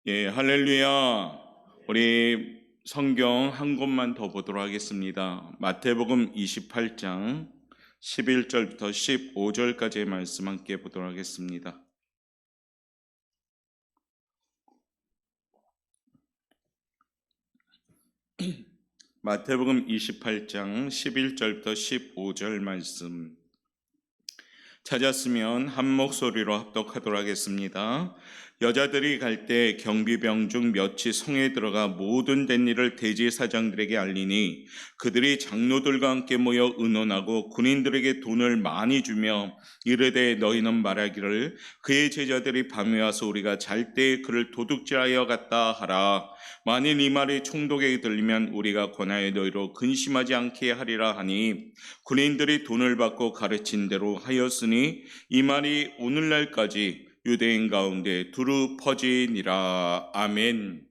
예, 할렐루야. 우리 성경 한 곳만 더 보도록 하겠습니다. 마태복음 28장 11절부터 15절까지의 말씀 함께 보도록 하겠습니다. 마태복음 28장 11절부터 15절 말씀 찾았으면 한 목소리로 합독하도록 하겠습니다. 여자들이 갈 때 경비병 중 몇이 성에 들어가 모든 된 일을 대제사장들에게 알리니 그들이 장로들과 함께 모여 의논하고 군인들에게 돈을 많이 주며 이르되 너희는 말하기를 그의 제자들이 밤에 와서 우리가 잘 때 그를 도둑질하여 갔다 하라. 만일 이 말이 총독에게 들리면 우리가 권하여 너희로 근심하지 않게 하리라 하니 군인들이 돈을 받고 가르친 대로 하였으니 이 말이 오늘날까지 유대인 가운데 두루 퍼지니라. 아멘.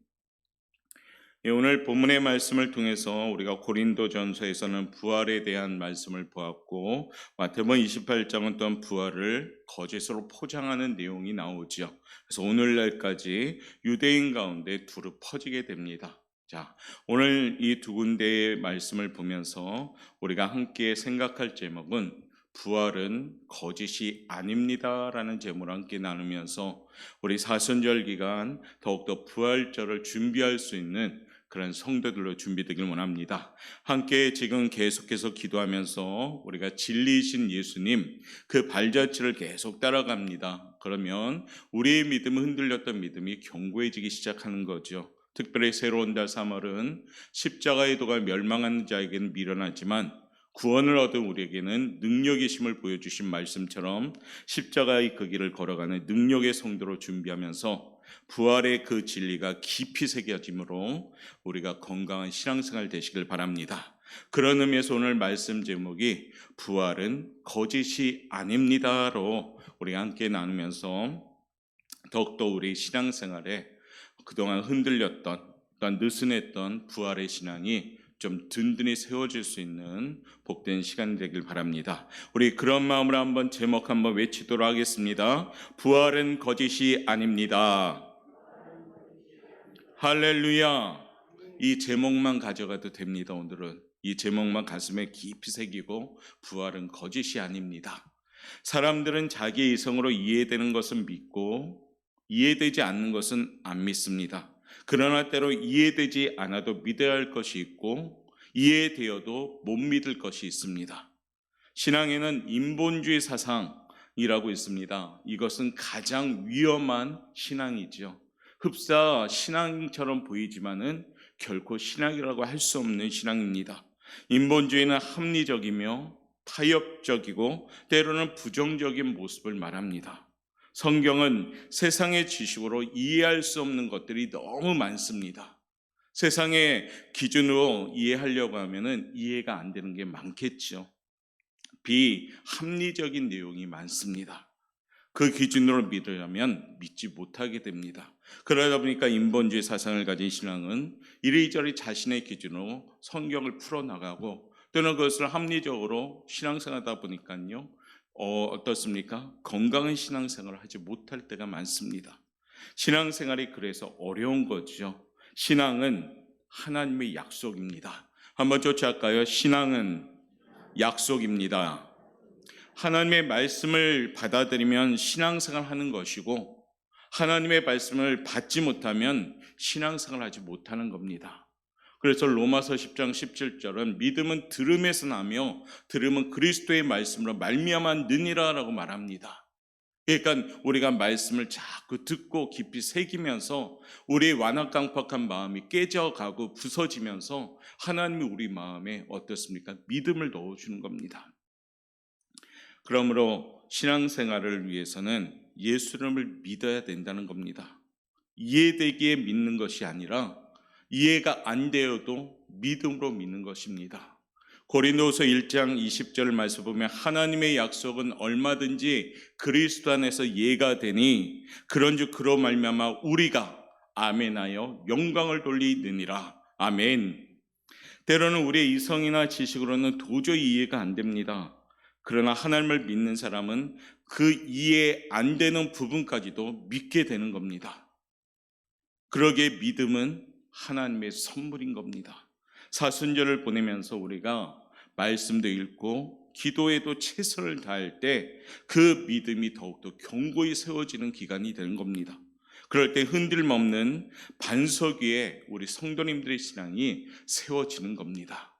예, 오늘 본문의 말씀을 통해서 우리가 고린도전서에서는 부활에 대한 말씀을 보았고 마태복음 28장은 또한 부활을 거짓으로 포장하는 내용이 나오죠. 그래서 오늘날까지 유대인 가운데 두루 퍼지게 됩니다. 자, 오늘 이 두 군데의 말씀을 보면서 우리가 함께 생각할 제목은 부활은 거짓이 아닙니다라는 제목을 함께 나누면서 우리 사순절 기간 더욱더 부활절을 준비할 수 있는 그런 성도들로 준비되길 원합니다. 함께 지금 계속해서 기도하면서 우리가 진리이신 예수님 그 발자취를 계속 따라갑니다. 그러면 우리의 믿음을 흔들렸던 믿음이 견고해지기 시작하는 거죠. 특별히 새로운 달 3월은 십자가의 도가 멸망하는 자에게는 미련하지만 구원을 얻은 우리에게는 능력의 힘을 보여주신 말씀처럼 십자가의 그 길을 걸어가는 능력의 성도로 준비하면서 부활의 그 진리가 깊이 새겨짐으로 우리가 건강한 신앙생활 되시길 바랍니다. 그런 의미에서 오늘 말씀 제목이 부활은 거짓이 아닙니다로 우리 함께 나누면서 더욱더 우리 신앙생활에 그동안 흔들렸던 또한 느슨했던 부활의 신앙이 좀 든든히 세워질 수 있는 복된 시간이 되길 바랍니다. 우리 그런 마음으로 한번 제목 한번 외치도록 하겠습니다. 부활은 거짓이 아닙니다. 할렐루야. 이 제목만 가져가도 됩니다. 오늘은 이 제목만 가슴에 깊이 새기고 부활은 거짓이 아닙니다. 사람들은 자기의 이성으로 이해되는 것은 믿고 이해되지 않는 것은 안 믿습니다. 그러나 때로 이해되지 않아도 믿어야 할 것이 있고 이해되어도 못 믿을 것이 있습니다. 신앙에는 인본주의 사상이라고 있습니다. 이것은 가장 위험한 신앙이죠. 흡사 신앙처럼 보이지만은 결코 신앙이라고 할 수 없는 신앙입니다. 인본주의는 합리적이며 타협적이고 때로는 부정적인 모습을 말합니다. 성경은 세상의 지식으로 이해할 수 없는 것들이 너무 많습니다. 세상의 기준으로 이해하려고 하면은 이해가 안 되는 게 많겠죠. 비합리적인 내용이 많습니다. 그 기준으로 믿으려면 믿지 못하게 됩니다. 그러다 보니까 인본주의 사상을 가진 신앙은 이리저리 자신의 기준으로 성경을 풀어나가고 또는 그것을 합리적으로 신앙생활하다 보니까요. 어떻습니까? 건강한 신앙생활을 하지 못할 때가 많습니다. 신앙생활이 그래서 어려운 거죠. 신앙은 하나님의 약속입니다. 한번 쫓아갈까요? 신앙은 약속입니다. 하나님의 말씀을 받아들이면 신앙생활 하는 것이고 하나님의 말씀을 받지 못하면 신앙생활 하지 못하는 겁니다. 그래서 로마서 10장 17절은 믿음은 들음에서 나며 들음은 그리스도의 말씀으로 말미암아 느니라라고 말합니다. 그러니까 우리가 말씀을 자꾸 듣고 깊이 새기면서 우리의 완악강팍한 마음이 깨져가고 부서지면서 하나님이 우리 마음에 어떻습니까? 믿음을 넣어주는 겁니다. 그러므로 신앙생활을 위해서는 예수님을 믿어야 된다는 겁니다. 이해되기에 믿는 것이 아니라 이해가 안 되어도 믿음으로 믿는 것입니다. 고린도후서 1장 20절 말씀 보면 하나님의 약속은 얼마든지 그리스도 안에서 예가 되니 그런즉 그로 말미암아 우리가 아멘하여 영광을 돌리느니라. 아멘. 때로는 우리의 이성이나 지식으로는 도저히 이해가 안 됩니다. 그러나 하나님을 믿는 사람은 그 이해 안 되는 부분까지도 믿게 되는 겁니다. 그러기에 믿음은 하나님의 선물인 겁니다. 사순절을 보내면서 우리가 말씀도 읽고 기도에도 최선을 다할 때 그 믿음이 더욱더 견고히 세워지는 기간이 되는 겁니다. 그럴 때 흔들림 없는 반석 위에 우리 성도님들의 신앙이 세워지는 겁니다.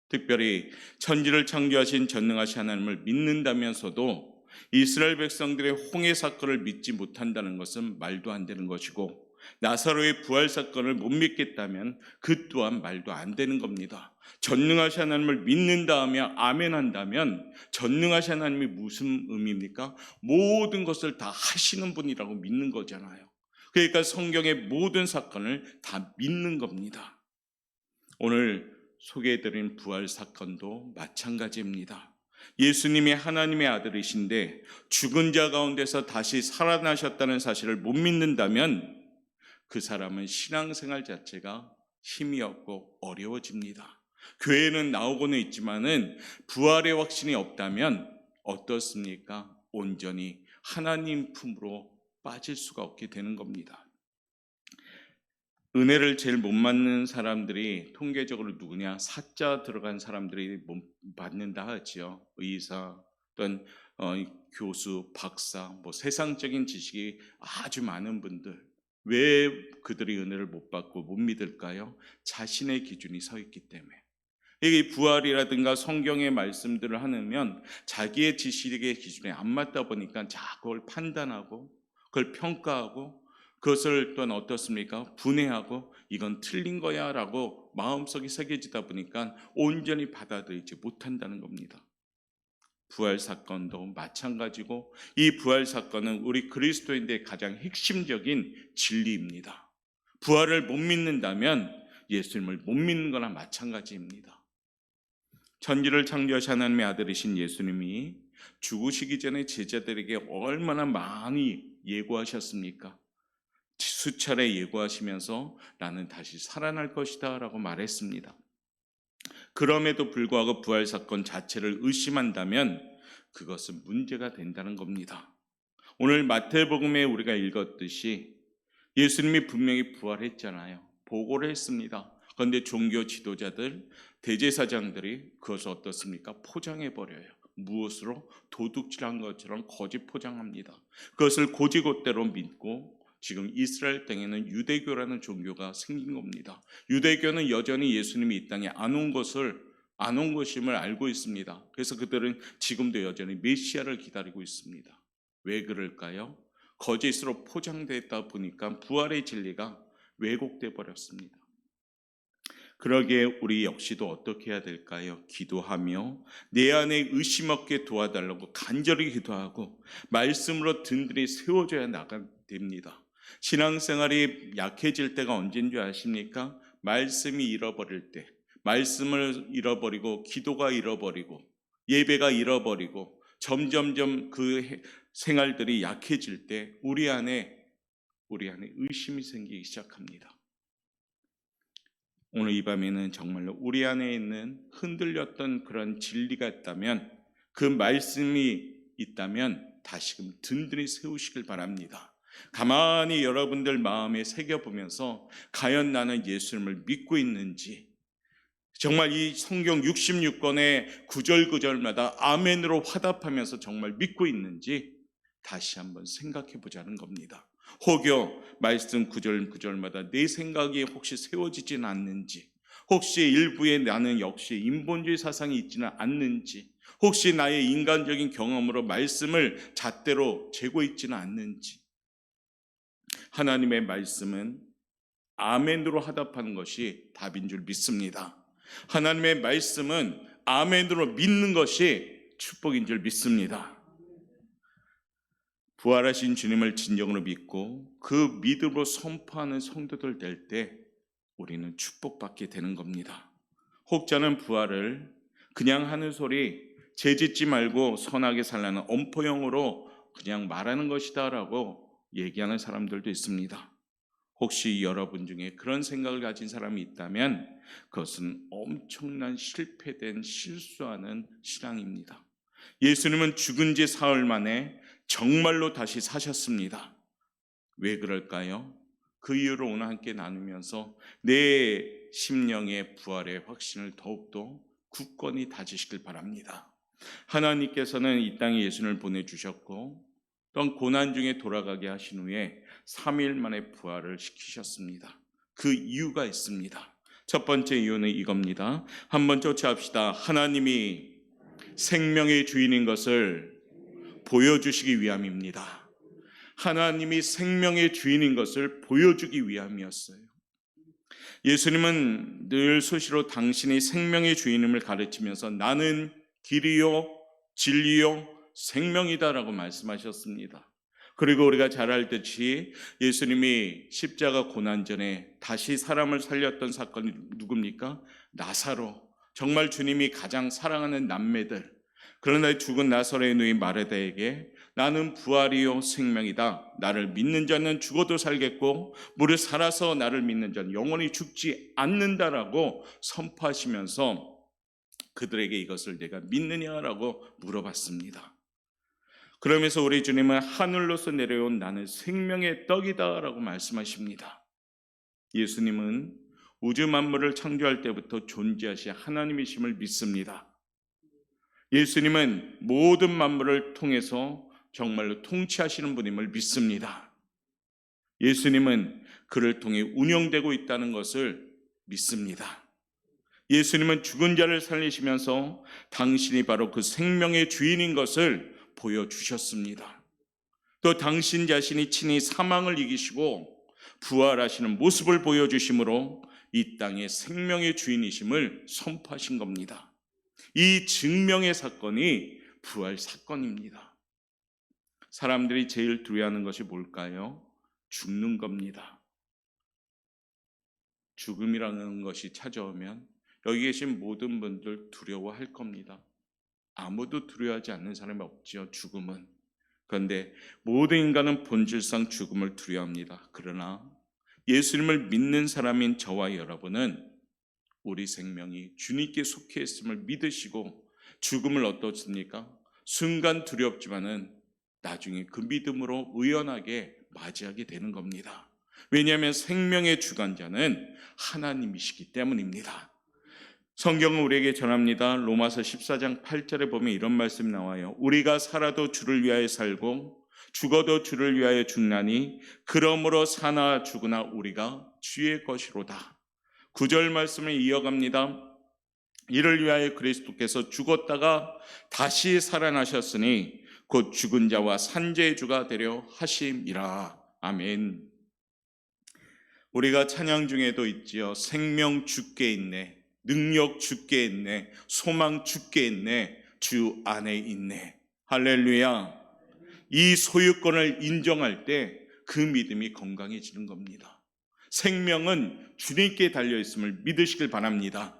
특별히 천지를 창조하신 전능하신 하나님을 믿는다면서도 이스라엘 백성들의 홍해 사건을 믿지 못한다는 것은 말도 안 되는 것이고, 나사로의 부활 사건을 못 믿겠다면 그 또한 말도 안 되는 겁니다. 전능하신 하나님을 믿는다 하며 아멘 한다면 전능하신 하나님이 무슨 의미입니까? 모든 것을 다 하시는 분이라고 믿는 거잖아요. 그러니까 성경의 모든 사건을 다 믿는 겁니다. 오늘 소개해드린 부활 사건도 마찬가지입니다. 예수님이 하나님의 아들이신데 죽은 자 가운데서 다시 살아나셨다는 사실을 못 믿는다면 그 사람은 신앙생활 자체가 힘이 없고 어려워집니다. 교회는 나오고는 있지만은 부활의 확신이 없다면 어떻습니까? 온전히 하나님 품으로 빠질 수가 없게 되는 겁니다. 은혜를 제일 못 받는 사람들이 통계적으로 누구냐? 사자 들어간 사람들이 못 받는다 하지요. 의사, 또는 교수, 박사, 세상적인 지식이 아주 많은 분들. 왜 그들이 은혜를 못 받고 못 믿을까요? 자신의 기준이 서 있기 때문에. 이 부활이라든가 성경의 말씀들을 하면 자기의 지식의 기준에 안 맞다 보니까 자꾸 그걸 판단하고 그걸 평가하고 그것을 또한 어떻습니까? 분해하고 이건 틀린 거야 라고 마음속에 새겨지다 보니까 온전히 받아들이지 못한다는 겁니다. 부활 사건도 마찬가지고, 이 부활 사건은 우리 그리스도인들의 가장 핵심적인 진리입니다. 부활을 못 믿는다면 예수님을 못 믿는 거나 마찬가지입니다. 천지를 창조하신 하나님의 아들이신 예수님이 죽으시기 전에 제자들에게 얼마나 많이 예고하셨습니까? 수차례 예고하시면서 나는 다시 살아날 것이다 라고 말했습니다. 그럼에도 불구하고 부활 사건 자체를 의심한다면 그것은 문제가 된다는 겁니다. 오늘 마태복음에 우리가 읽었듯이 예수님이 분명히 부활했잖아요. 보고를 했습니다. 그런데 종교 지도자들, 대제사장들이 그것을 어떻습니까? 포장해버려요. 무엇으로? 도둑질한 것처럼 거짓 포장합니다. 그것을 고지곳대로 믿고 지금 이스라엘 땅에는 유대교라는 종교가 생긴 겁니다. 유대교는 여전히 예수님이 이 땅에 안 온 것임을 알고 있습니다. 그래서 그들은 지금도 여전히 메시아를 기다리고 있습니다. 왜 그럴까요? 거짓으로 포장되다 보니까 부활의 진리가 왜곡돼 버렸습니다. 그러기에 우리 역시도 어떻게 해야 될까요? 기도하며 내 안에 의심 없게 도와달라고 간절히 기도하고 말씀으로 든든히 세워줘야 나가야 됩니다. 신앙생활이 약해질 때가 언제인 줄 아십니까? 말씀이 잃어버릴 때, 말씀을 잃어버리고 기도가 잃어버리고 예배가 잃어버리고 점점점 그 생활들이 약해질 때 우리 안에 의심이 생기기 시작합니다. 오늘 이 밤에는 정말로 우리 안에 있는 흔들렸던 그런 진리가 있다면, 그 말씀이 있다면 다시금 든든히 세우시길 바랍니다. 가만히 여러분들 마음에 새겨보면서 과연 나는 예수님을 믿고 있는지, 정말 이 성경 66권의 구절구절마다 아멘으로 화답하면서 정말 믿고 있는지 다시 한번 생각해 보자는 겁니다. 혹여 말씀 구절구절마다 내 생각이 혹시 세워지지는 않는지, 혹시 일부에 나는 역시 인본주의 사상이 있지는 않는지, 혹시 나의 인간적인 경험으로 말씀을 잣대로 재고 있지는 않는지, 하나님의 말씀은 아멘으로 화답하는 것이 답인 줄 믿습니다. 하나님의 말씀은 아멘으로 믿는 것이 축복인 줄 믿습니다. 부활하신 주님을 진정으로 믿고 그 믿음으로 선포하는 성도들 될 때 우리는 축복받게 되는 겁니다. 혹자는 부활을 그냥 하는 소리, 죄짓지 말고 선하게 살라는 엄포용으로 그냥 말하는 것이다 라고 얘기하는 사람들도 있습니다. 혹시 여러분 중에 그런 생각을 가진 사람이 있다면 그것은 엄청난 실패된 실수하는 신앙입니다. 예수님은 죽은 지 사흘 만에 정말로 다시 사셨습니다. 왜 그럴까요? 그 이유로 오늘 함께 나누면서 내 심령의 부활의 확신을 더욱더 굳건히 다지시길 바랍니다. 하나님께서는 이 땅에 예수님을 보내주셨고 또한 고난 중에 돌아가게 하신 후에 3일 만에 부활을 시키셨습니다. 그 이유가 있습니다. 첫 번째 이유는 이겁니다. 한번 쫓아합시다. 하나님이 생명의 주인인 것을 보여주시기 위함입니다. 하나님이 생명의 주인인 것을 보여주기 위함이었어요. 예수님은 늘 수시로 당신이 생명의 주인임을 가르치면서 나는 길이요 진리요 생명이다라고 말씀하셨습니다. 그리고 우리가 잘 알듯이 예수님이 십자가 고난 전에 다시 사람을 살렸던 사건이 누굽니까? 나사로. 정말 주님이 가장 사랑하는 남매들. 그러나 죽은 나사로의 누이 마르다에게 나는 부활이요 생명이다. 나를 믿는 자는 죽어도 살겠고 무릇 살아서 나를 믿는 자는 영원히 죽지 않는다라고 선포하시면서 그들에게 이것을 내가 믿느냐라고 물어봤습니다. 그러면서 우리 주님은 하늘로서 내려온 나는 생명의 떡이다라고 말씀하십니다. 예수님은 우주 만물을 창조할 때부터 존재하신 하나님이심을 믿습니다. 예수님은 모든 만물을 통해서 정말로 통치하시는 분임을 믿습니다. 예수님은 그를 통해 운영되고 있다는 것을 믿습니다. 예수님은 죽은 자를 살리시면서 당신이 바로 그 생명의 주인인 것을 보여주셨습니다. 또 당신 자신이 친히 사망을 이기시고 부활하시는 모습을 보여주심으로 이 땅의 생명의 주인이심을 선포하신 겁니다. 이 증명의 사건이 부활 사건입니다. 사람들이 제일 두려워하는 것이 뭘까요? 죽는 겁니다. 죽음이라는 것이 찾아오면 여기 계신 모든 분들 두려워할 겁니다. 아무도 두려워하지 않는 사람이 없지요, 죽음은. 그런데 모든 인간은 본질상 죽음을 두려워합니다. 그러나 예수님을 믿는 사람인 저와 여러분은 우리 생명이 주님께 속해 있음을 믿으시고 죽음을 어떻습니까? 순간 두렵지만은 나중에 그 믿음으로 의연하게 맞이하게 되는 겁니다. 왜냐하면 생명의 주관자는 하나님이시기 때문입니다. 성경은 우리에게 전합니다. 로마서 14장 8절에 보면 이런 말씀이 나와요. 우리가 살아도 주를 위하여 살고 죽어도 주를 위하여 죽나니 그러므로 사나 죽으나 우리가 주의 것이로다. 9절 말씀을 이어갑니다. 이를 위하여 그리스도께서 죽었다가 다시 살아나셨으니 곧 죽은 자와 산재의 주가 되려 하심이라. 아멘. 우리가 찬양 중에도 있지요. 생명 주께 있네. 능력 주께 있네. 소망 주께 있네. 주 안에 있네. 할렐루야. 이 소유권을 인정할 때 그 믿음이 건강해지는 겁니다. 생명은 주님께 달려있음을 믿으시길 바랍니다.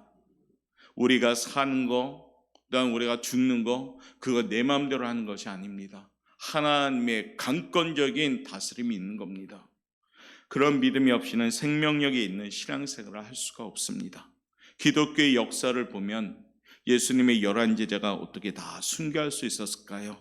우리가 사는 거, 그다음 우리가 죽는 거, 그거 내 마음대로 하는 것이 아닙니다. 하나님의 강권적인 다스림이 있는 겁니다. 그런 믿음이 없이는 생명력이 있는 신앙생활을 할 수가 없습니다. 기독교의 역사를 보면 예수님의 11제자가 어떻게 다 순교할 수 있었을까요?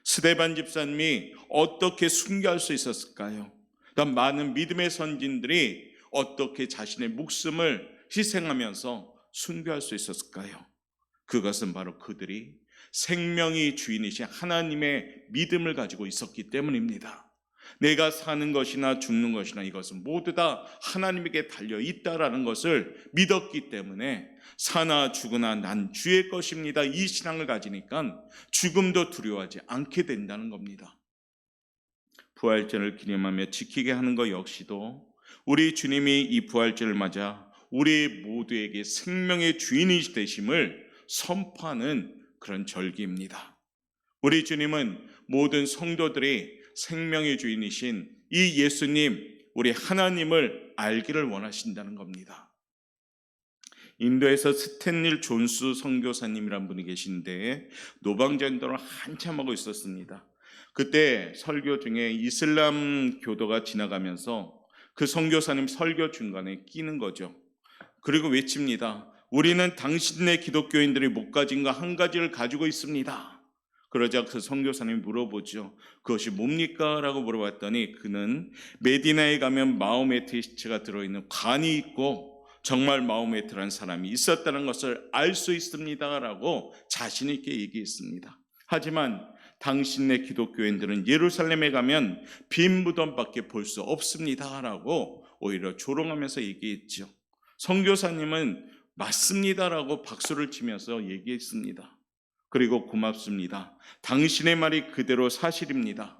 스데반 집사님이 어떻게 순교할 수 있었을까요? 그다음 많은 믿음의 선진들이 어떻게 자신의 목숨을 희생하면서 순교할 수 있었을까요? 그것은 바로 그들이 생명이 주인이신 하나님의 믿음을 가지고 있었기 때문입니다. 내가 사는 것이나 죽는 것이나 이것은 모두 다 하나님에게 달려있다라는 것을 믿었기 때문에 사나 죽으나 난 주의 것입니다. 이 신앙을 가지니까 죽음도 두려워하지 않게 된다는 겁니다. 부활절을 기념하며 지키게 하는 것 역시도 우리 주님이 이 부활절을 맞아 우리 모두에게 생명의 주인이 되심을 선포하는 그런 절기입니다. 우리 주님은 모든 성도들이 생명의 주인이신 이 예수님, 우리 하나님을 알기를 원하신다는 겁니다. 인도에서 스탠릴 존스 선교사님이란 분이 계신데 노방전도를 한참 하고 있었습니다. 그때 설교 중에 이슬람 교도가 지나가면서 그 선교사님 설교 중간에 끼는 거죠. 그리고 외칩니다. 우리는 당신네 기독교인들이 못 가진 거 한 가지를 가지고 있습니다. 그러자 그 선교사님이 물어보죠. 그것이 뭡니까? 라고 물어봤더니 그는 메디나에 가면 마호메트가 들어있는 관이 있고 정말 마호메트라는 사람이 있었다는 것을 알 수 있습니다 라고 자신 있게 얘기했습니다. 하지만 당신네 기독교인들은 예루살렘에 가면 빈 무덤밖에 볼 수 없습니다 라고 오히려 조롱하면서 얘기했죠. 선교사님은 맞습니다라고 박수를 치면서 얘기했습니다. 그리고 고맙습니다. 당신의 말이 그대로 사실입니다.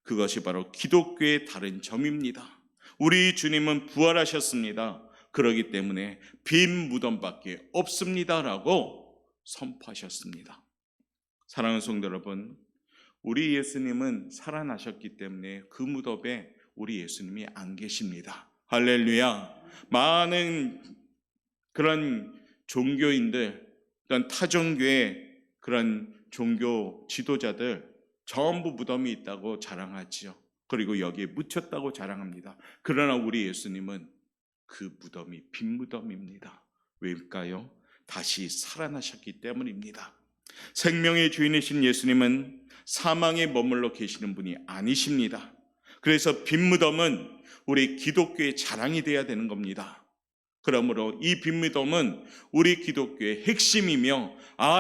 그것이 바로 기독교의 다른 점입니다. 우리 주님은 부활하셨습니다. 그렇기 때문에 빈 무덤밖에 없습니다라고 선포하셨습니다. 사랑하는 성도 여러분, 우리 예수님은 살아나셨기 때문에 그 무덤에 우리 예수님이 안 계십니다. 할렐루야. 많은 그런 종교인들, 그런 타종교의 그런 종교 지도자들 전부 무덤이 있다고 자랑하지요. 그리고 여기에 묻혔다고 자랑합니다. 그러나 우리 예수님은 그 무덤이 빈 무덤입니다. 왜일까요? 다시 살아나셨기 때문입니다. 생명의 주인이신 예수님은 사망에 머물러 계시는 분이 아니십니다. 그래서 빈 무덤은 우리 기독교의 자랑이 되어야 되는 겁니다. 그러므로 이 빈 무덤은 우리 기독교의 핵심이며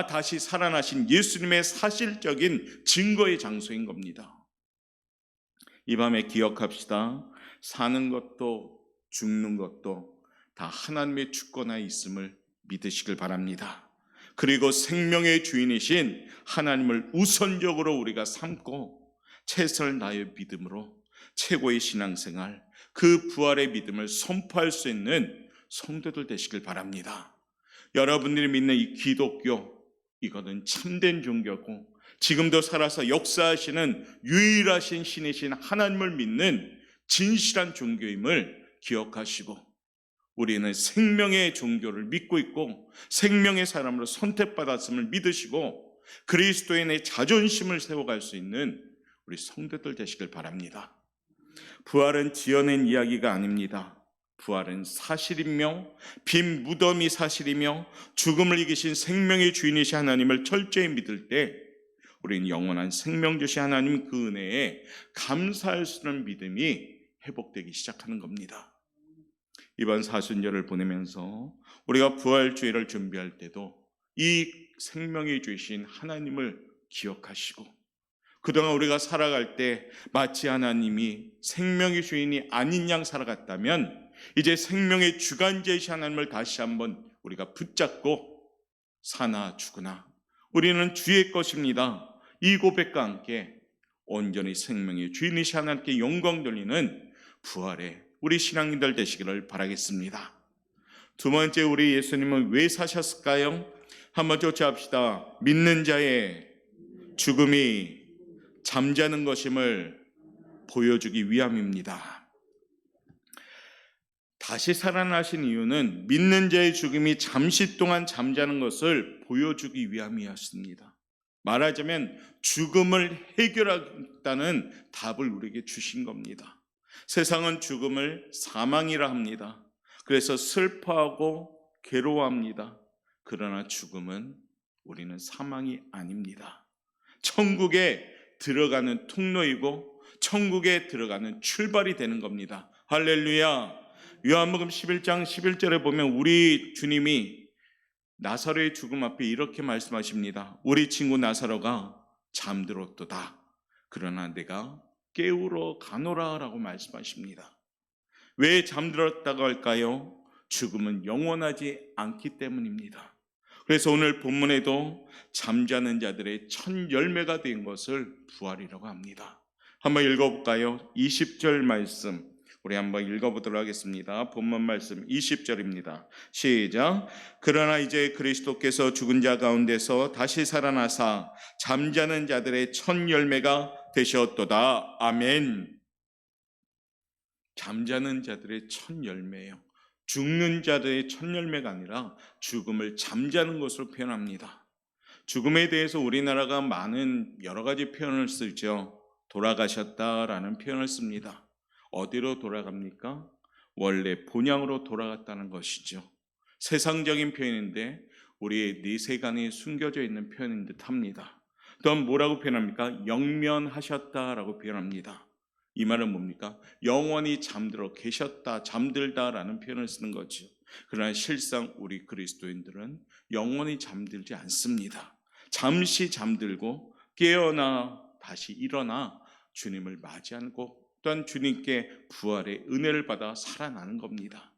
다시 살아나신 예수님의 사실적인 증거의 장소인 겁니다. 이 밤에 기억합시다. 사는 것도 죽는 것도 다 하나님의 주권하에 있음을 믿으시길 바랍니다. 그리고 생명의 주인이신 하나님을 우선적으로 우리가 삼고 최선을 다하여 믿음으로 최고의 신앙생활, 그 부활의 믿음을 선포할 수 있는 성도들 되시길 바랍니다. 여러분들이 믿는 이 기독교, 이거는 참된 종교고 지금도 살아서 역사하시는 유일하신 신이신 하나님을 믿는 진실한 종교임을 기억하시고, 우리는 생명의 종교를 믿고 있고 생명의 사람으로 선택받았음을 믿으시고 그리스도인의 자존심을 세워갈 수 있는 우리 성도들 되시길 바랍니다. 부활은 지어낸 이야기가 아닙니다. 부활은 사실이며 빈 무덤이 사실이며 죽음을 이기신 생명의 주인이신 하나님을 철저히 믿을 때 우리는 영원한 생명 주신 하나님 그 은혜에 감사할 수 있는 믿음이 회복되기 시작하는 겁니다. 이번 사순절을 보내면서 우리가 부활주일을 준비할 때도 이 생명의 주이신 하나님을 기억하시고, 그동안 우리가 살아갈 때 마치 하나님이 생명의 주인이 아닌 양 살아갔다면 이제 생명의 주관자이신 하나님을 다시 한번 우리가 붙잡고 사나 죽으나 우리는 주의 것입니다. 이 고백과 함께 온전히 생명의 주인이신 하나님께 영광 돌리는 부활의 우리 신앙인들 되시기를 바라겠습니다. 두 번째, 우리 예수님은 왜 사셨을까요? 한번 쫓아합시다. 믿는 자의 죽음이 잠자는 것임을 보여주기 위함입니다. 다시 살아나신 이유는 믿는 자의 죽음이 잠시 동안 잠자는 것을 보여주기 위함이었습니다. 말하자면 죽음을 해결하겠다는 답을 우리에게 주신 겁니다. 세상은 죽음을 사망이라 합니다. 그래서 슬퍼하고 괴로워합니다. 그러나 죽음은 우리는 사망이 아닙니다. 천국에 들어가는 통로이고 천국에 들어가는 출발이 되는 겁니다. 할렐루야. 요한복음 11장 11절에 보면 우리 주님이 나사로의 죽음 앞에 이렇게 말씀하십니다. 우리 친구 나사로가 잠들었도다. 그러나 내가 깨우러 가노라 라고 말씀하십니다. 왜 잠들었다고 할까요? 죽음은 영원하지 않기 때문입니다. 그래서 오늘 본문에도 잠자는 자들의 첫 열매가 된 것을 부활이라고 합니다. 한번 읽어볼까요? 20절 말씀 우리 한번 읽어보도록 하겠습니다. 본문 말씀 20절입니다. 시작. 그러나 이제 그리스도께서 죽은 자 가운데서 다시 살아나사 잠자는 자들의 첫 열매가 되셨도다. 아멘. 잠자는 자들의 첫 열매예요. 죽는 자들의 첫 열매가 아니라 죽음을 잠자는 것으로 표현합니다. 죽음에 대해서 우리나라가 많은 여러 가지 표현을 쓰죠. 돌아가셨다라는 표현을 씁니다. 어디로 돌아갑니까? 원래 본향으로 돌아갔다는 것이죠. 세상적인 표현인데 우리의 내세관에 숨겨져 있는 표현인 듯 합니다. 또한 뭐라고 표현합니까? 영면하셨다라고 표현합니다. 이 말은 뭡니까? 영원히 잠들어 계셨다, 잠들다라는 표현을 쓰는 거죠. 그러나 실상 우리 그리스도인들은 영원히 잠들지 않습니다. 잠시 잠들고 깨어나 다시 일어나 주님을 맞이하고 또한 주님께 부활의 은혜를 받아 살아나는 겁니다.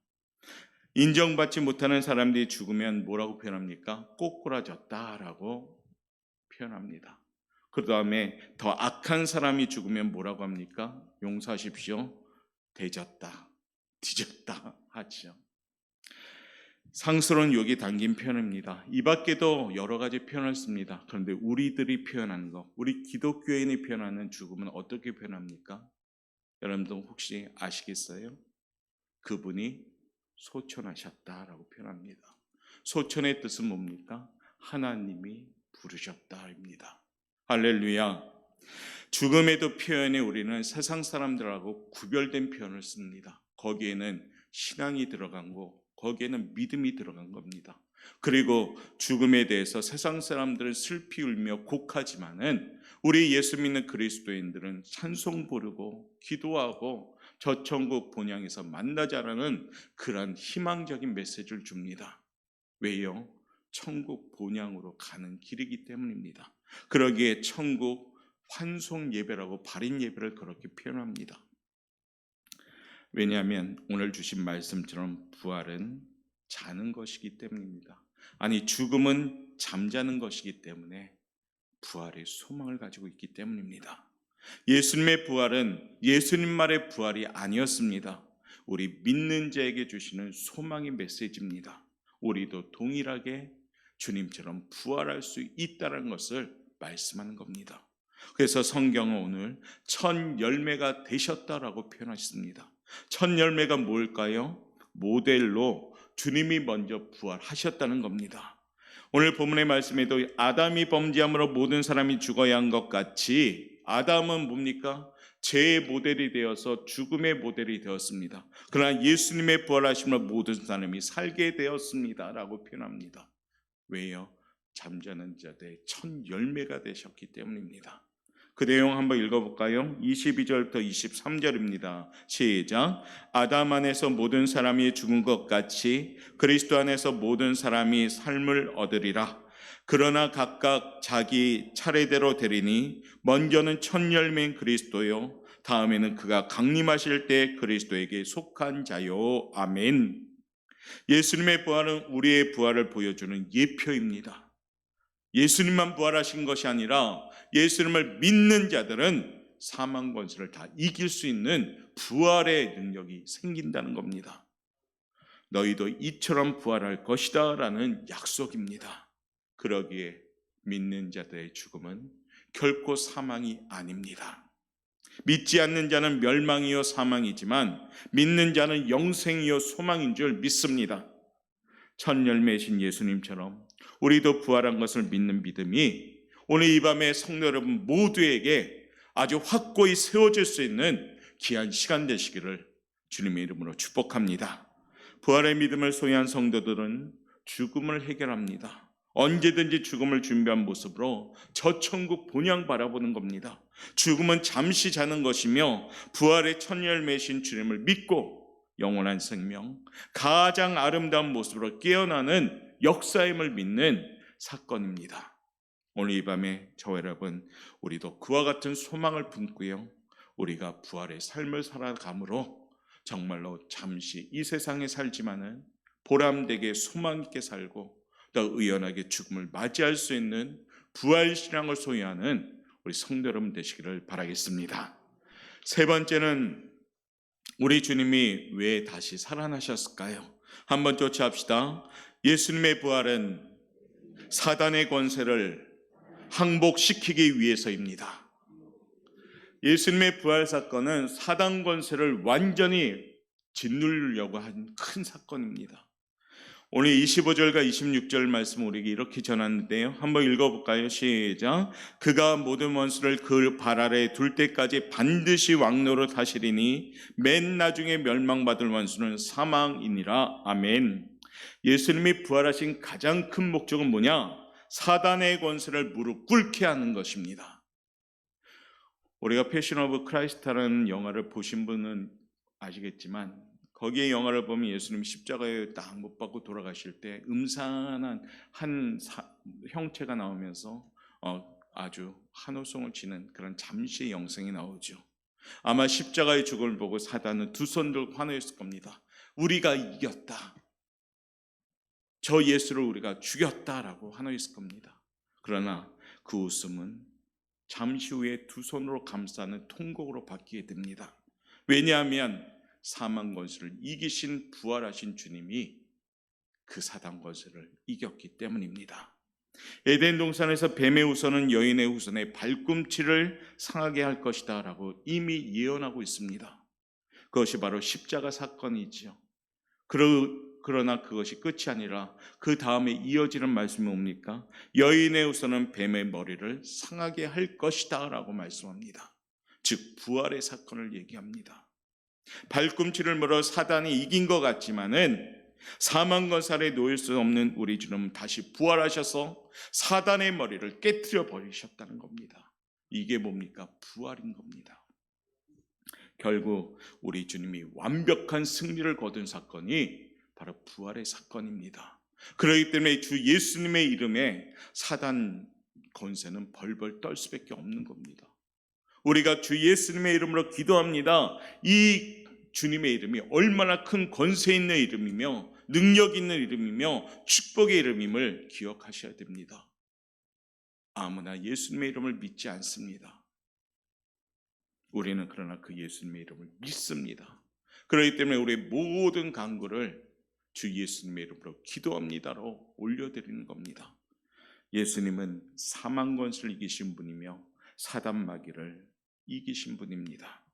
인정받지 못하는 사람들이 죽으면 뭐라고 표현합니까? 꼬꾸라졌다라고 표현합니다. 그 다음에 더 악한 사람이 죽으면 뭐라고 합니까? 용서하십시오. 대졌다, 뒤졌다 하죠. 상스러운 욕이 담긴 표현입니다. 이 밖에도 여러 가지 표현을 씁니다. 그런데 우리들이 표현하는 것, 우리 기독교인이 표현하는 죽음은 어떻게 표현합니까? 여러분들 혹시 아시겠어요? 그분이 소천하셨다라고 표현합니다. 소천의 뜻은 뭡니까? 하나님이 부르셨다입니다. 할렐루야. 죽음에도 표현에 우리는 세상 사람들하고 구별된 표현을 씁니다. 거기에는 신앙이 들어간 거, 거기에는 믿음이 들어간 겁니다. 그리고 죽음에 대해서 세상 사람들은 슬피 울며 곡하지만은 우리 예수 믿는 그리스도인들은 찬송 부르고 기도하고 저 천국 본향에서 만나자라는 그런 희망적인 메시지를 줍니다. 왜요? 천국 본향으로 가는 길이기 때문입니다. 그러기에 천국 환송 예배라고 발인 예배를 그렇게 표현합니다. 왜냐하면 오늘 주신 말씀처럼 부활은 자는 것이기 때문입니다. 아니, 죽음은 잠자는 것이기 때문에 부활의 소망을 가지고 있기 때문입니다. 예수님의 부활은 예수님 말의 부활이 아니었습니다. 우리 믿는 자에게 주시는 소망의 메시지입니다. 우리도 동일하게 주님처럼 부활할 수 있다는 것을 말씀하는 겁니다. 그래서 성경은 오늘 첫 열매가 되셨다라고 표현하셨습니다. 첫 열매가 뭘까요? 모델로 주님이 먼저 부활하셨다는 겁니다. 오늘 본문의 말씀에도 아담이 범죄함으로 모든 사람이 죽어야 한 것 같이 아담은 뭡니까? 죄의 모델이 되어서 죽음의 모델이 되었습니다. 그러나 예수님의 부활하심으로 모든 사람이 살게 되었습니다 라고 표현합니다. 왜요? 잠자는 자들의 첫 열매가 되셨기 때문입니다. 그 내용 한번 읽어볼까요? 22절부터 23절입니다. 시작. 아담 안에서 모든 사람이 죽은 것 같이 그리스도 안에서 모든 사람이 삶을 얻으리라. 그러나 각각 자기 차례대로 되리니 먼저는 첫 열매인 그리스도요, 다음에는 그가 강림하실 때 그리스도에게 속한 자요. 아멘. 예수님의 부활은 우리의 부활을 보여주는 예표입니다. 예수님만 부활하신 것이 아니라 예수님을 믿는 자들은 사망 권세를 다 이길 수 있는 부활의 능력이 생긴다는 겁니다. 너희도 이처럼 부활할 것이다 라는 약속입니다. 그러기에 믿는 자들의 죽음은 결코 사망이 아닙니다. 믿지 않는 자는 멸망이요 사망이지만 믿는 자는 영생이요 소망인 줄 믿습니다. 첫 열매이신 예수님처럼 우리도 부활한 것을 믿는 믿음이 오늘 이 밤에 성도 여러분 모두에게 아주 확고히 세워질 수 있는 귀한 시간 되시기를 주님의 이름으로 축복합니다. 부활의 믿음을 소유한 성도들은 죽음을 해결합니다. 언제든지 죽음을 준비한 모습으로 저 천국 본향 바라보는 겁니다. 죽음은 잠시 자는 것이며 부활의 첫 열매이신 주님을 믿고 영원한 생명, 가장 아름다운 모습으로 깨어나는 역사임을 믿는 사건입니다. 오늘 이 밤에 저와 여러분 우리도 그와 같은 소망을 품고요, 우리가 부활의 삶을 살아감으로 정말로 잠시 이 세상에 살지만은 보람되게 소망 있게 살고 또 의연하게 죽음을 맞이할 수 있는 부활 신앙을 소유하는 우리 성도 여러분 되시기를 바라겠습니다. 세 번째는 우리 주님이 왜 다시 살아나셨을까요? 한번 쫓아합시다. 예수님의 부활은 사단의 권세를 항복시키기 위해서입니다. 예수님의 부활 사건은 사단 권세를 완전히 짓누르려고 한 큰 사건입니다. 오늘 25절과 26절 말씀 우리에게 이렇게 전하는데요, 한번 읽어볼까요? 시작. 그가 모든 원수를 그 발 아래 둘 때까지 반드시 왕노릇 하시리니 맨 나중에 멸망받을 원수는 사망이니라. 아멘. 예수님이 부활하신 가장 큰 목적은 뭐냐? 사단의 권세를 무릎 꿇게 하는 것입니다. 우리가 패션 오브 크라이스트라는 영화를 보신 분은 아시겠지만 거기에 영화를 보면 예수님이 십자가에 딱 못 박고 돌아가실 때 음산한 한 형체가 나오면서 아주 한호성을 치는 그런 잠시의 영상이 나오죠. 아마 십자가의 죽음을 보고 사단은 두 손 들고 환호했을 겁니다. 우리가 이겼다. 저 예수를 우리가 죽였다라고 환호했을 겁니다. 그러나 그 웃음은 잠시 후에 두 손으로 감싸는 통곡으로 바뀌게 됩니다. 왜냐하면 사망 권세를 이기신 부활하신 주님이 그 사단 권세를 이겼기 때문입니다. 에덴 동산에서 뱀의 후손은 여인의 후손의 발꿈치를 상하게 할 것이다 라고 이미 예언하고 있습니다. 그것이 바로 십자가 사건이지요. 그러나 그것이 끝이 아니라 그 다음에 이어지는 말씀이 뭡니까? 여인의 후손은 뱀의 머리를 상하게 할 것이다 라고 말씀합니다. 즉 부활의 사건을 얘기합니다. 발꿈치를 물어 사단이 이긴 것 같지만은 사망 권세에 놓일 수 없는 우리 주님은 다시 부활하셔서 사단의 머리를 깨트려 버리셨다는 겁니다. 이게 뭡니까? 부활인 겁니다. 결국 우리 주님이 완벽한 승리를 거둔 사건이 바로 부활의 사건입니다. 그렇기 때문에 주 예수님의 이름에 사단 권세는 벌벌 떨 수밖에 없는 겁니다. 우리가 주 예수님의 이름으로 기도합니다. 이 주님의 이름이 얼마나 큰 권세 있는 이름이며 능력 있는 이름이며 축복의 이름임을 기억하셔야 됩니다. 아무나 예수님의 이름을 믿지 않습니다. 우리는 그러나 그 예수님의 이름을 믿습니다. 그렇기 때문에 우리의 모든 간구를 주 예수님의 이름으로 기도합니다로 올려드리는 겁니다. 예수님은 사망 권세를 이기신 분이며 사단 마귀를 이기신 분입니다.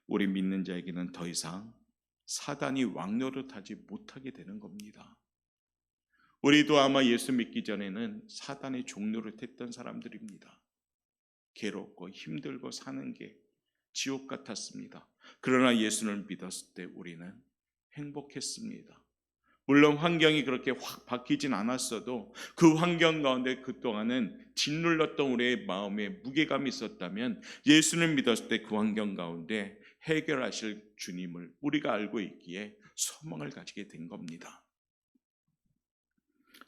우리 믿는 자에게는 더 이상 사단이 왕노릇하지 못하게 되는 겁니다. 우리도 아마 예수 믿기 전에는 사단의 종노릇했던 사람들입니다. 괴롭고 힘들고 사는 게 지옥 같았습니다. 그러나 예수를 믿었을 때 우리는 행복했습니다. 물론 환경이 그렇게 확 바뀌진 않았어도 그 환경 가운데 그동안은 짓눌렀던 우리의 마음에 무게감이 있었다면 예수를 믿었을 때 그 환경 가운데 해결하실 주님을 우리가 알고 있기에 소망을 가지게 된 겁니다.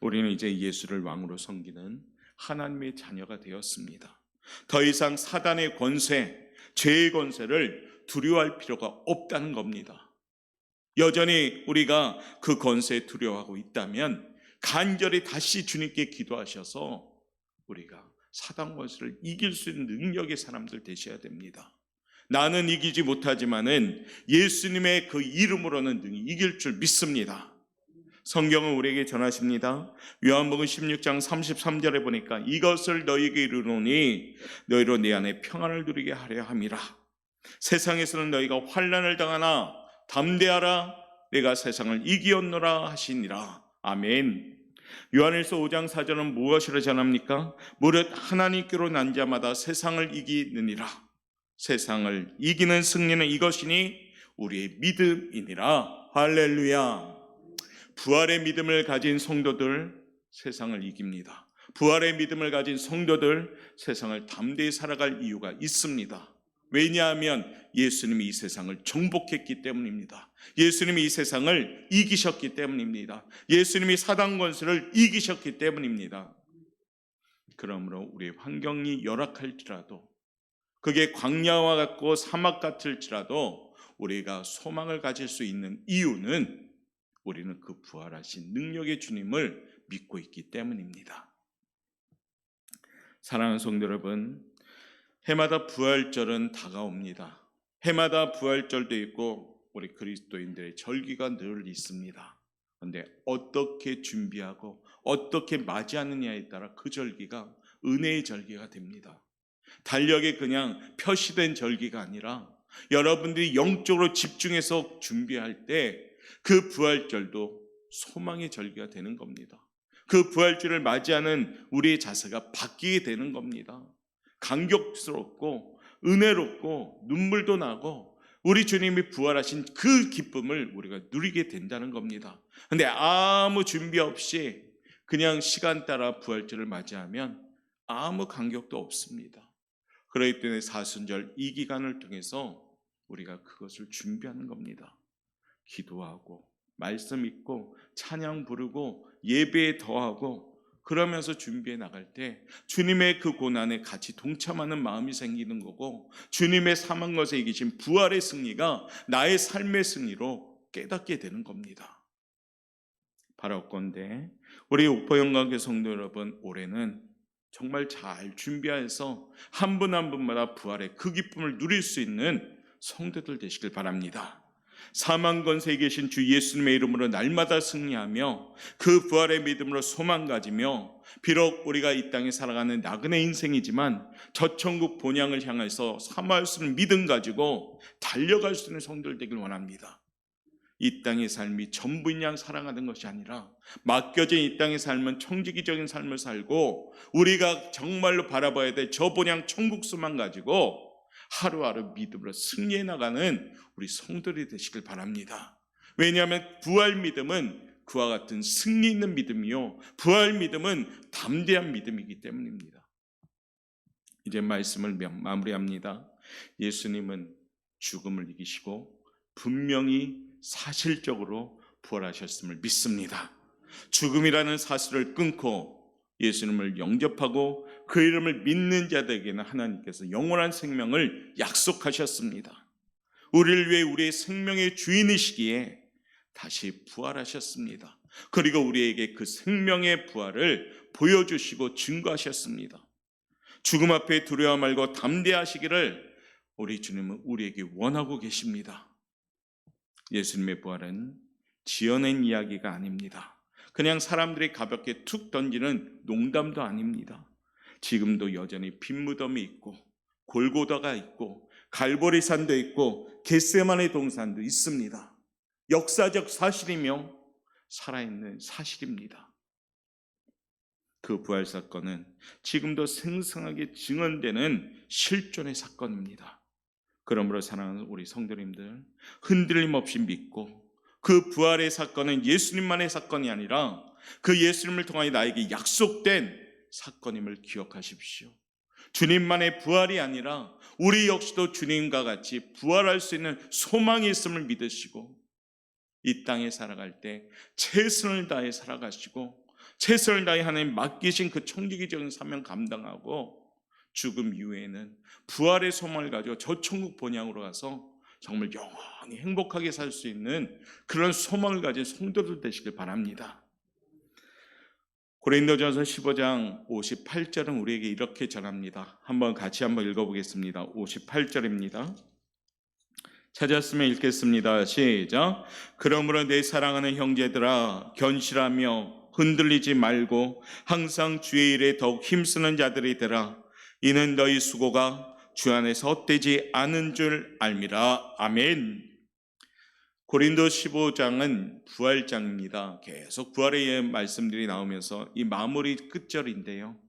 우리는 이제 예수를 왕으로 섬기는 하나님의 자녀가 되었습니다. 더 이상 사단의 권세, 죄의 권세를 두려워할 필요가 없다는 겁니다. 여전히 우리가 그 권세에 두려워하고 있다면 간절히 다시 주님께 기도하셔서 우리가 사단 권세를 이길 수 있는 능력의 사람들 되셔야 됩니다. 나는 이기지 못하지만은 예수님의 그 이름으로는 능히 이길 줄 믿습니다. 성경은 우리에게 전하십니다. 요한복음 16장 33절에 보니까 이것을 너희에게 이르노니 너희로 내 안에 평안을 누리게 하려 함이라. 세상에서는 너희가 환난을 당하나 담대하라 내가 세상을 이기었노라 하시니라. 아멘. 요한일서 5장 4절은 무엇이라 전합니까? 무릇 하나님께로 난 자마다 세상을 이기느니라. 세상을 이기는 승리는 이것이니 우리의 믿음이니라. 할렐루야. 부활의 믿음을 가진 성도들 세상을 이깁니다. 부활의 믿음을 가진 성도들 세상을 담대히 살아갈 이유가 있습니다. 왜냐하면 예수님이 이 세상을 정복했기 때문입니다. 예수님이 이 세상을 이기셨기 때문입니다. 예수님이 사단 권세를 이기셨기 때문입니다. 그러므로 우리의 환경이 열악할지라도 그게 광야와 같고 사막 같을지라도 우리가 소망을 가질 수 있는 이유는 우리는 그 부활하신 능력의 주님을 믿고 있기 때문입니다. 사랑하는 성도 여러분, 해마다 부활절은 다가옵니다. 해마다 부활절도 있고 우리 그리스도인들의 절기가 늘 있습니다. 그런데 어떻게 준비하고 어떻게 맞이하느냐에 따라 그 절기가 은혜의 절기가 됩니다. 달력에 그냥 표시된 절기가 아니라 여러분들이 영적으로 집중해서 준비할 때 그 부활절도 소망의 절기가 되는 겁니다. 그 부활절을 맞이하는 우리의 자세가 바뀌게 되는 겁니다. 감격스럽고 은혜롭고 눈물도 나고 우리 주님이 부활하신 그 기쁨을 우리가 누리게 된다는 겁니다. 그런데 아무 준비 없이 그냥 시간 따라 부활절을 맞이하면 아무 간격도 없습니다. 그렇기 때문에 사순절 이 기간을 통해서 우리가 그것을 준비하는 겁니다. 기도하고 말씀 읽고 찬양 부르고 예배에 더하고 그러면서 준비해 나갈 때 주님의 그 고난에 같이 동참하는 마음이 생기는 거고, 주님의 사망 것에 이기신 부활의 승리가 나의 삶의 승리로 깨닫게 되는 겁니다. 바라옵건대 우리 옥포영광교회 성도 여러분, 올해는 정말 잘 준비해서 한 분 한 분마다 부활의 그 기쁨을 누릴 수 있는 성도들 되시길 바랍니다. 사망 권세에 계신 주 예수님의 이름으로 날마다 승리하며 그 부활의 믿음으로 소망 가지며, 비록 우리가 이 땅에 살아가는 나그네 인생이지만 저 천국 본향을 향해서 사모할 수 있는 믿음 가지고 달려갈 수 있는 성도들 되길 원합니다. 이 땅의 삶이 전부인 양 살아가는 것이 아니라 맡겨진 이 땅의 삶은 청지기적인 삶을 살고 우리가 정말로 바라봐야 될 저 본향 천국 수만 가지고 하루하루 믿음으로 승리해 나가는 우리 성도들이 되시길 바랍니다. 왜냐하면 부활 믿음은 그와 같은 승리 있는 믿음이요, 부활 믿음은 담대한 믿음이기 때문입니다. 이제 말씀을 마무리합니다. 예수님은 죽음을 이기시고 분명히 사실적으로 부활하셨음을 믿습니다. 죽음이라는 사실을 끊고 예수님을 영접하고 그 이름을 믿는 자들에게는 하나님께서 영원한 생명을 약속하셨습니다. 우리를 위해 우리의 생명의 주인이시기에 다시 부활하셨습니다. 그리고 우리에게 그 생명의 부활을 보여주시고 증거하셨습니다. 죽음 앞에 두려워 말고 담대하시기를 우리 주님은 우리에게 원하고 계십니다. 예수님의 부활은 지어낸 이야기가 아닙니다. 그냥 사람들이 가볍게 툭 던지는 농담도 아닙니다. 지금도 여전히 빈무덤이 있고 골고다가 있고 갈보리산도 있고 겟세마네 동산도 있습니다. 역사적 사실이며 살아있는 사실입니다. 그 부활 사건은 지금도 생생하게 증언되는 실존의 사건입니다. 그러므로 사랑하는 우리 성도님들, 흔들림 없이 믿고 그 부활의 사건은 예수님만의 사건이 아니라 그 예수님을 통하여 나에게 약속된 사건임을 기억하십시오. 주님만의 부활이 아니라 우리 역시도 주님과 같이 부활할 수 있는 소망이 있음을 믿으시고 이 땅에 살아갈 때 최선을 다해 살아가시고 최선을 다해 하나님 맡기신 그 청지기적인 사명 감당하고 죽음 이후에는 부활의 소망을 가지고 저 천국 본향으로 가서 정말 영원히 행복하게 살 수 있는 그런 소망을 가진 성도들 되시길 바랍니다. 고린도전서 15장 58절은 우리에게 이렇게 전합니다. 같이 한번 읽어보겠습니다. 58절입니다. 찾았으면 읽겠습니다. 시작. 그러므로 내 사랑하는 형제들아, 견실하며 흔들리지 말고 항상 주의 일에 더욱 힘쓰는 자들이 되라. 이는 너희 수고가 주 안에서 헛되지 않은 줄 알미라. 아멘. 고린도 15장은 부활장입니다. 계속 부활의 말씀들이 나오면서 이 마무리 끝절인데요,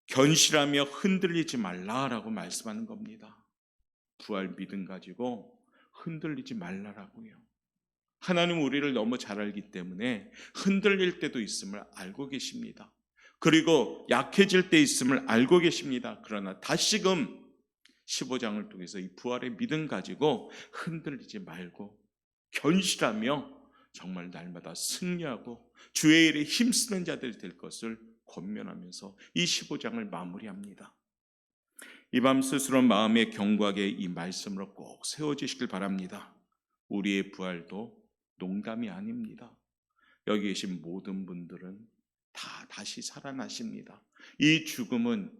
견실하며 흔들리지 말라라고 말씀하는 겁니다. 부활 믿음 가지고 흔들리지 말라라고요. 하나님 우리를 너무 잘 알기 때문에 흔들릴 때도 있음을 알고 계십니다. 그리고 약해질 때 있음을 알고 계십니다. 그러나 다시금 15장을 통해서 이 부활의 믿음 가지고 흔들리지 말고 견실하며 정말 날마다 승리하고 주의 일에 힘쓰는 자들이 될 것을 권면하면서 이 15장을 마무리합니다. 이 밤 스스로 마음에 견고하게 이 말씀으로 꼭 세워지시길 바랍니다. 우리의 부활도 농담이 아닙니다. 여기 계신 모든 분들은 다 다시 살아나십니다. 이 죽음은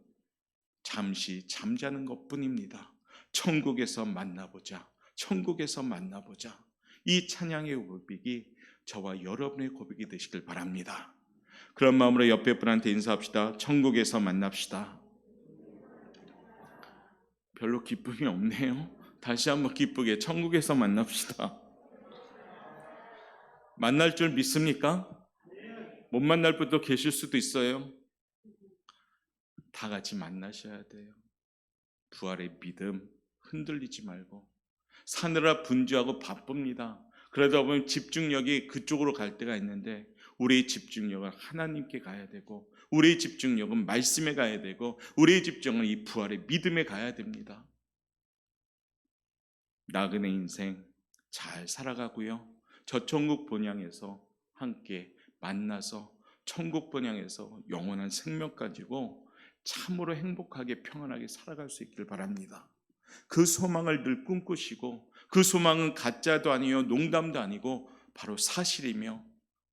잠시 잠자는 것뿐입니다. 천국에서 만나보자, 천국에서 만나보자. 이 찬양의 고백이 저와 여러분의 고백이 되시길 바랍니다. 그런 마음으로 옆에 분한테 인사합시다. 천국에서 만납시다. 별로 기쁨이 없네요. 다시 한번 기쁘게 천국에서 만납시다. 만날 줄 믿습니까? 못 만날 분도 계실 수도 있어요. 다 같이 만나셔야 돼요. 부활의 믿음 흔들리지 말고. 사느라 분주하고 바쁩니다. 그러다 보면 집중력이 그쪽으로 갈 때가 있는데 우리의 집중력은 하나님께 가야 되고, 우리의 집중력은 말씀에 가야 되고, 우리의 집중은 이 부활의 믿음에 가야 됩니다. 나그네 인생 잘 살아가고요, 저 천국 본향에서 함께 만나서 천국 본향에서 영원한 생명 가지고 참으로 행복하게 평안하게 살아갈 수 있길 바랍니다. 그 소망을 늘 꿈꾸시고, 그 소망은 가짜도 아니요 농담도 아니고 바로 사실이며,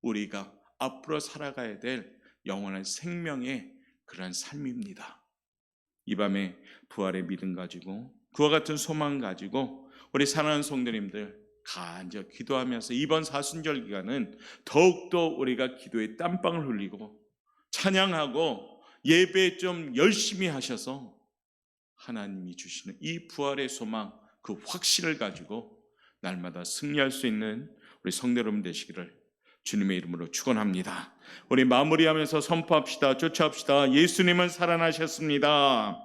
우리가 앞으로 살아가야 될 영원한 생명의 그러한 삶입니다. 이 밤에 부활의 믿음 가지고, 그와 같은 소망 가지고 우리 사랑하는 성도님들 간절히 기도하면서 이번 사순절 기간은 더욱더 우리가 기도에 땀방울 흘리고 찬양하고 예배 좀 열심히 하셔서 하나님이 주시는 이 부활의 소망, 그 확신을 가지고 날마다 승리할 수 있는 우리 성도 여러분 되시기를 주님의 이름으로 축원합니다. 우리 마무리하면서 선포합시다. 쫓아합시다. 예수님은 살아나셨습니다.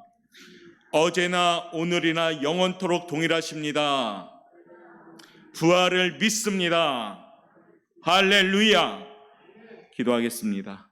어제나 오늘이나 영원토록 동일하십니다. 부활을 믿습니다. 할렐루야. 기도하겠습니다.